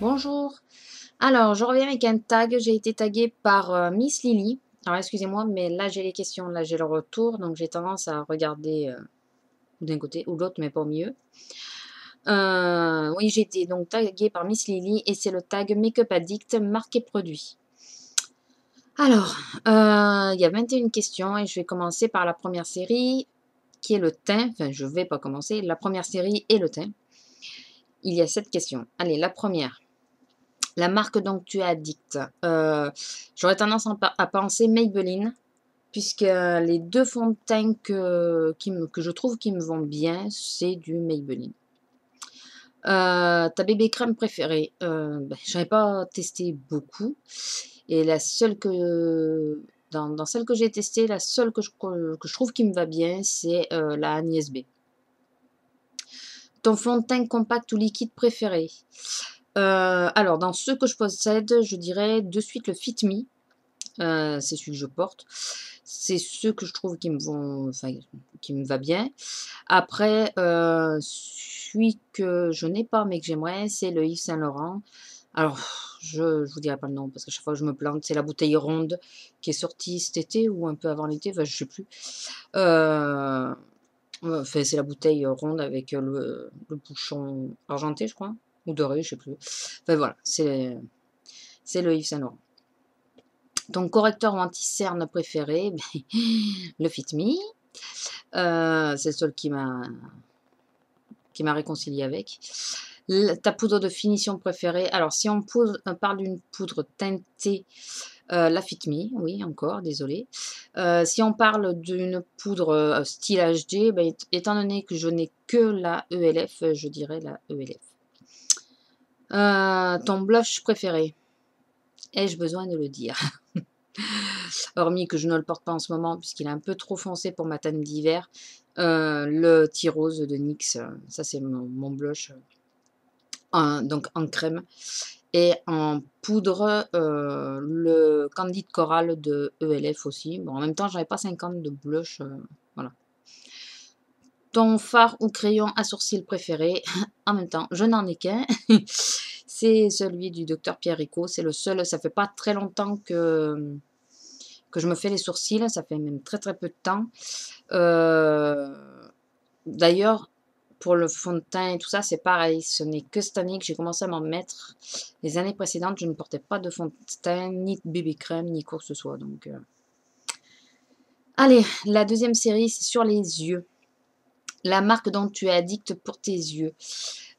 Bonjour. Alors, je reviens avec un tag. J'ai été taguée par Miss Lily. Alors, excusez-moi, mais là, j'ai les questions, là, j'ai le retour. Donc, j'ai tendance à regarder d'un côté ou l'autre, mais pas au milieu. Oui, j'ai été donc taguée par Miss Lily et c'est le tag Make-up Addict marqué produit. Alors, il y a 21 questions et je vais commencer par la première série qui est le teint. Enfin, je vais pas commencer. La première série est le teint. Il y a 7 questions. Allez, la première. La marque dont tu es addict. J'aurais tendance à penser Maybelline, puisque les deux fonds de teint que je trouve qui me vont bien, c'est du Maybelline. Ta bébé crème préférée, j'en ai pas testé beaucoup. Et la seule dans celle que j'ai testée, la seule que je trouve qui me va bien, c'est la Agnès B. Ton fond de teint compact ou liquide préféré. Alors, dans ceux que je possède, je dirais de suite le Fit Me. C'est celui que je porte. C'est ceux que je trouve qui me vont, enfin, qui me va bien. Après, celui que je n'ai pas mais que j'aimerais, c'est le Yves Saint Laurent. Alors, je vous dirai pas le nom parce que chaque fois je me plante. C'est la bouteille ronde qui est sortie cet été ou un peu avant l'été, enfin, je sais plus. Enfin, c'est la bouteille ronde avec le bouchon argenté, je crois, ou doré, je sais plus. Enfin voilà, c'est le Yves Saint Laurent. Ton correcteur ou anti-cerne préféré, le Fit Me. C'est le seul qui m'a réconcilié avec. Ta poudre de finition préférée. Alors, si on parle d'une poudre teintée, la Fit Me, oui, encore, désolé. Si on parle d'une poudre style HD, étant donné que je n'ai que la ELF, je dirais la ELF. Ton blush préféré. Ai-je besoin de le dire? Hormis que je ne le porte pas en ce moment puisqu'il est un peu trop foncé pour ma teinte d'hiver. Le T-Rose de NYX, ça c'est mon blush, donc en crème. Et en poudre, le Candid Coral de ELF aussi. Bon, en même temps, j'avais pas 50 de blush, voilà. Ton fard ou crayon à sourcils préféré, en même temps, je n'en ai qu'un. C'est celui du docteur Pierre Rico. C'est le seul, ça fait pas très longtemps que je me fais les sourcils, ça fait même très très peu de temps. D'ailleurs, pour le fond de teint et tout ça, c'est pareil. Ce n'est que cette année que j'ai commencé à m'en mettre. Les années précédentes, je ne portais pas de fond de teint, ni de bébé crème, ni quoi que ce soit. Donc, allez, la deuxième série, c'est sur les yeux. La marque dont tu es addict pour tes yeux.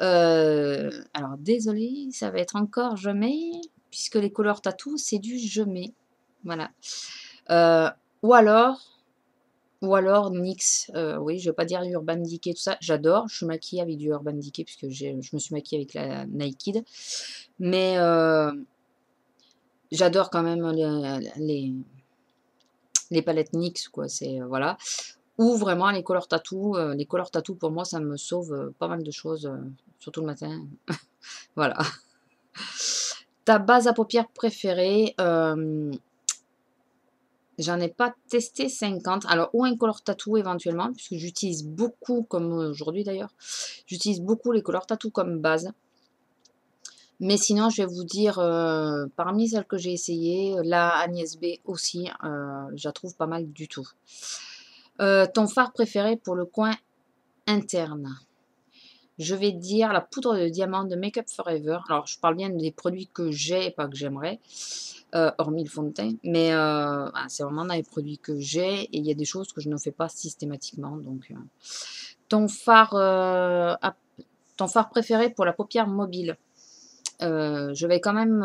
Alors, désolé, ça va être encore je mets, puisque les couleurs tatou, c'est du je mets. Voilà. Euh, ou alors, NYX, oui, je ne vais pas dire Urban Decay, tout ça, j'adore, je suis maquillée avec du Urban Decay puisque je me suis maquillée avec la Naked, mais j'adore quand même les palettes NYX, quoi, c'est, voilà. Ou vraiment les couleurs tatou pour moi ça me sauve pas mal de choses, surtout le matin, voilà. Ta base à paupières préférée, j'en ai pas testé 50. Alors, ou un color tattoo éventuellement, puisque j'utilise beaucoup, comme aujourd'hui d'ailleurs, j'utilise beaucoup les color tattoo comme base. Mais sinon, je vais vous dire, parmi celles que j'ai essayées, la Agnès B aussi, je la trouve pas mal du tout. Ton fard préféré pour le coin interne? Je vais dire la poudre de diamant de Make Up Forever. Alors, je parle bien des produits que j'ai et pas que j'aimerais, hormis le fond de teint. Mais c'est vraiment dans les produits que j'ai et il y a des choses que je ne fais pas systématiquement. Donc, ton fard, ton fard préféré pour la paupière mobile? Je vais quand même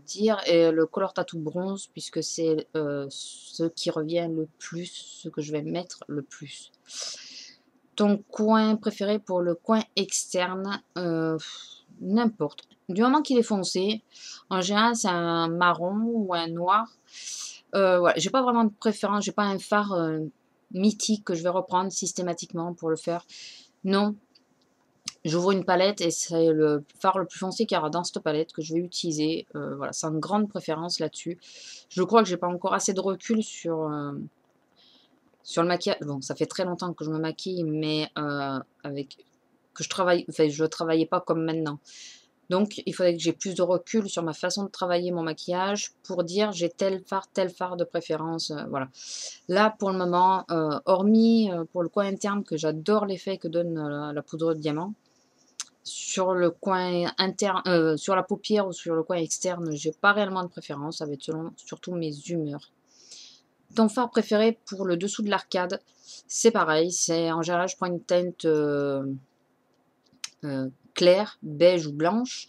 dire le Color Tattoo bronze puisque c'est ce qui revient le plus, ce que je vais mettre le plus. Ton coin préféré pour le coin externe, n'importe. Du moment qu'il est foncé, en général c'est un marron ou un noir. Voilà, j'ai pas vraiment de préférence, j'ai pas un fard mythique que je vais reprendre systématiquement pour le faire. Non, j'ouvre une palette et c'est le fard le plus foncé qu'il y aura dans cette palette que je vais utiliser. Voilà, sans grande préférence là-dessus. Je crois que j'ai pas encore assez de recul sur le maquillage. Bon, ça fait très longtemps que je me maquille, mais avec que je travaille, enfin, je travaillais pas comme maintenant. Donc, il faudrait que j'ai plus de recul sur ma façon de travailler mon maquillage pour dire j'ai tel fard de préférence, voilà. Là, pour le moment, hormis pour le coin interne que j'adore l'effet que donne la poudre de diamant, sur le coin interne, sur la paupière ou sur le coin externe, j'ai pas réellement de préférence, ça va être selon surtout mes humeurs. Ton fard préféré pour le dessous de l'arcade, c'est pareil, c'est en général, je prends une teinte claire, beige ou blanche,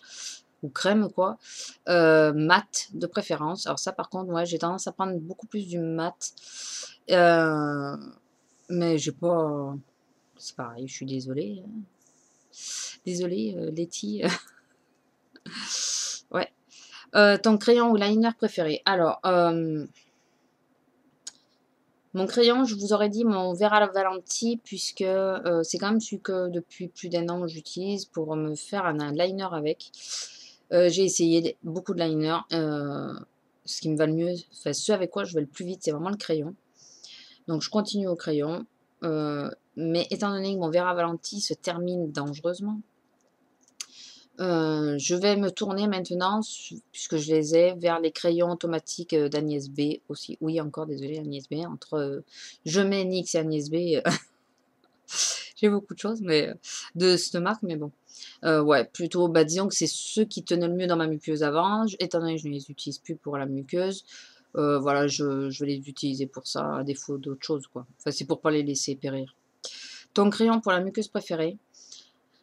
ou crème quoi, mat de préférence. Alors ça par contre, ouais, j'ai tendance à prendre beaucoup plus du mat, heu, mais j'ai pas c'est pareil, je suis désolée, hein. Désolée, Letty, ouais. Ton crayon ou liner préféré? Alors, mon crayon, je vous aurais dit mon Vera Valanti puisque, c'est quand même celui que depuis plus d'1 an j'utilise pour me faire un liner avec. J'ai essayé beaucoup de liners, ce qui me va le mieux, enfin ce avec quoi je vais le plus vite, c'est vraiment le crayon. Donc je continue au crayon, mais étant donné que mon Vera Valanti se termine dangereusement, je vais me tourner maintenant, puisque je les ai, vers les crayons automatiques d'Agnès B aussi. Oui, encore désolé Agnès B, entre je mets NYX et Agnès B, j'ai beaucoup de choses, mais de cette marque, mais bon. Ouais, plutôt, bah, disons que c'est ceux qui tenaient le mieux dans ma muqueuse avant. Étant donné que je ne les utilise plus pour la muqueuse, voilà, je vais les utiliser pour ça, à défaut d'autre chose, quoi. Enfin, c'est pour pas les laisser périr. Ton crayon pour la muqueuse préférée?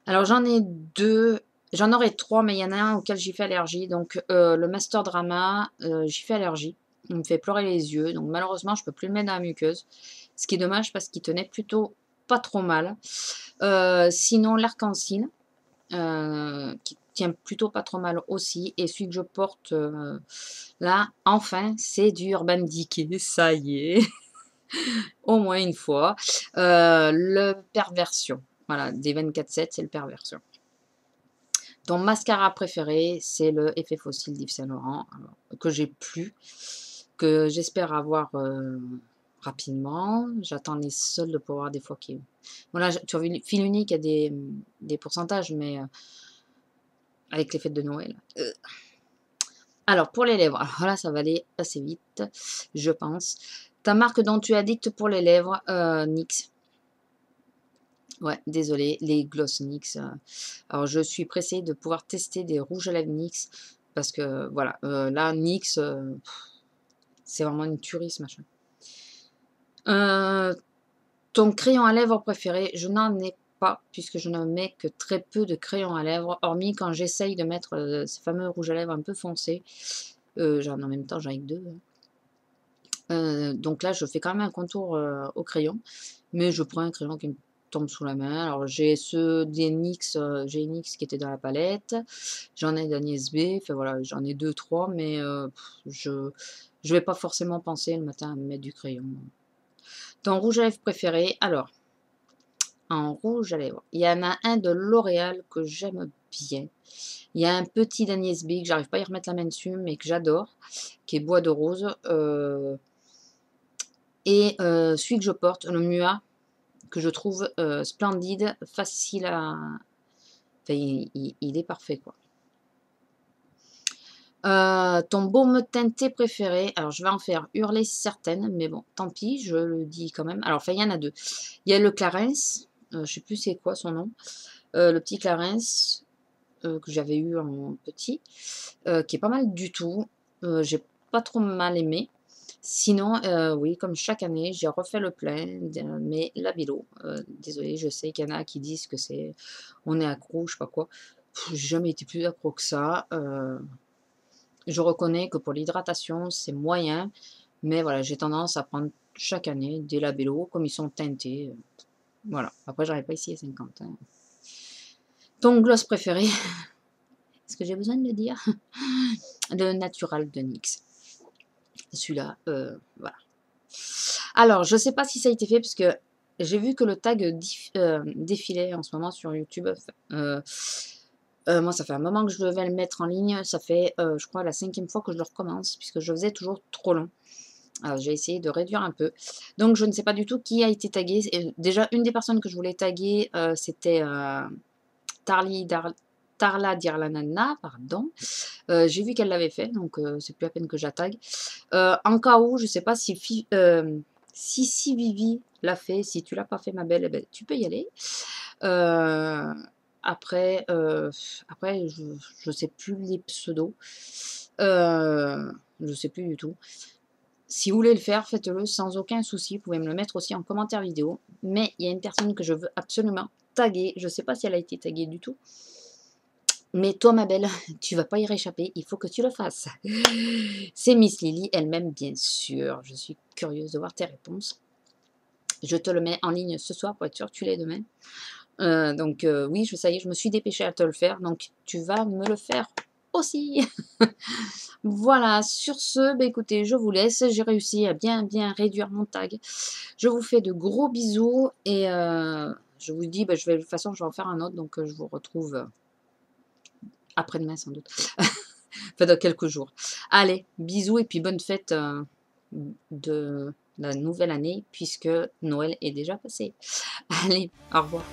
Alors j'en ai 2, j'en aurais 3, mais il y en a un auquel j'y fais allergie. Donc le Master Drama, j'y fais allergie. Il me fait pleurer les yeux, donc malheureusement je peux plus le mettre dans la muqueuse. Ce qui est dommage parce qu'il tenait plutôt pas trop mal. Sinon l'arc-en-ciel, qui tient plutôt pas trop mal aussi. Et celui que je porte là, enfin, c'est du Urban Decay, ça y est, au moins une fois. Le Perversion, voilà, des 24/7, c'est le Perversion. Ton mascara préféré, c'est le Effet Fossile d'Yves Saint Laurent, que j'ai plus, que j'espère avoir rapidement. J'attends les soldes pour voir des fois qui. Voilà, tu as vu, fil unique, il y a des pourcentages, mais avec les fêtes de Noël. Alors, pour les lèvres, alors là, ça va aller assez vite, je pense. Ta marque dont tu es addict pour les lèvres, NYX. Ouais, désolé, les gloss NYX. Alors, je suis pressée de pouvoir tester des rouges à lèvres NYX parce que, voilà, là, NYX, c'est vraiment une tuerie, ce machin. Ton crayon à lèvres préféré, je n'en ai pas puisque je ne mets que très peu de crayons à lèvres, hormis quand j'essaye de mettre ces fameux rouges à lèvres un peu foncés. En même temps, j'en ai que 2. Donc là, je fais quand même un contour au crayon, mais je prends un crayon qui me tombe sous la main. Alors j'ai ceux des NYX, j'ai NYX qui était dans la palette, j'en ai d'Agnès B, enfin voilà, j'en ai 2-3, mais je vais pas forcément penser le matin à me mettre du crayon. Ton rouge à lèvres préféré? Alors, en rouge à lèvres, il y en a un de L'Oréal que j'aime bien. Il y a un petit d'Agnès B que j'arrive pas à y remettre la main dessus, mais que j'adore, qui est bois de rose. Et celui que je porte, le Mua, que je trouve splendide, facile à. Enfin, il est parfait, quoi. Ton baume teinté préféré, alors je vais en faire hurler certaines, mais bon, tant pis, je le dis quand même. Alors, enfin, il y en a 2. Il y a le Clarins, je sais plus c'est quoi son nom, le petit Clarins que j'avais eu en petit, qui est pas mal du tout. J'ai pas trop mal aimé. Sinon, oui, comme chaque année, j'ai refait le plein de mes labello. Désolée, je sais qu'il y en a qui disent que c'est on est accro, je sais pas quoi. J'ai jamais été plus accro que ça. Je reconnais que pour l'hydratation, c'est moyen, mais voilà, j'ai tendance à prendre chaque année des labello comme ils sont teintés. Voilà. Après, j'arrive pas ici à 50, hein. Ton gloss préféré? Est-ce que j'ai besoin de le dire? Le Natural de NYX. Celui-là, voilà. Alors, je sais pas si ça a été fait parce que j'ai vu que le tag défilait en ce moment sur YouTube. Moi, ça fait un moment que je devais le mettre en ligne. Ça fait, je crois, la 5e fois que je le recommence puisque je faisais toujours trop long. Alors, j'ai essayé de réduire un peu. Donc, je ne sais pas du tout qui a été tagué. Déjà, une des personnes que je voulais taguer, c'était Tarly Dar... Tarla Dirlanana, pardon. J'ai vu qu'elle l'avait fait, donc c'est plus la peine que je la tag. En cas où, je sais pas si Vivi l'a fait, si tu l'as pas fait, ma belle, eh ben, tu peux y aller. Euh, après, je sais plus les pseudos. Je sais plus du tout. Si vous voulez le faire, faites-le sans aucun souci. Vous pouvez me le mettre aussi en commentaire vidéo. Mais il y a une personne que je veux absolument taguer. Je ne sais pas si elle a été taguée du tout. Mais toi, ma belle, tu vas pas y réchapper. Il faut que tu le fasses. C'est Miss Lily elle-même, bien sûr. Je suis curieuse de voir tes réponses. Je te le mets en ligne ce soir pour être sûr que tu l'aies demain. Donc oui, ça y est, je me suis dépêchée à te le faire. Donc tu vas me le faire aussi. Voilà, sur ce, bah, écoutez, je vous laisse. J'ai réussi à bien réduire mon tag. Je vous fais de gros bisous et je vous dis, bah, de toute façon, je vais en faire un autre, donc je vous retrouve après-demain sans doute. Enfin, dans quelques jours. Allez, bisous et puis bonne fête de la nouvelle année puisque Noël est déjà passé. Allez, au revoir.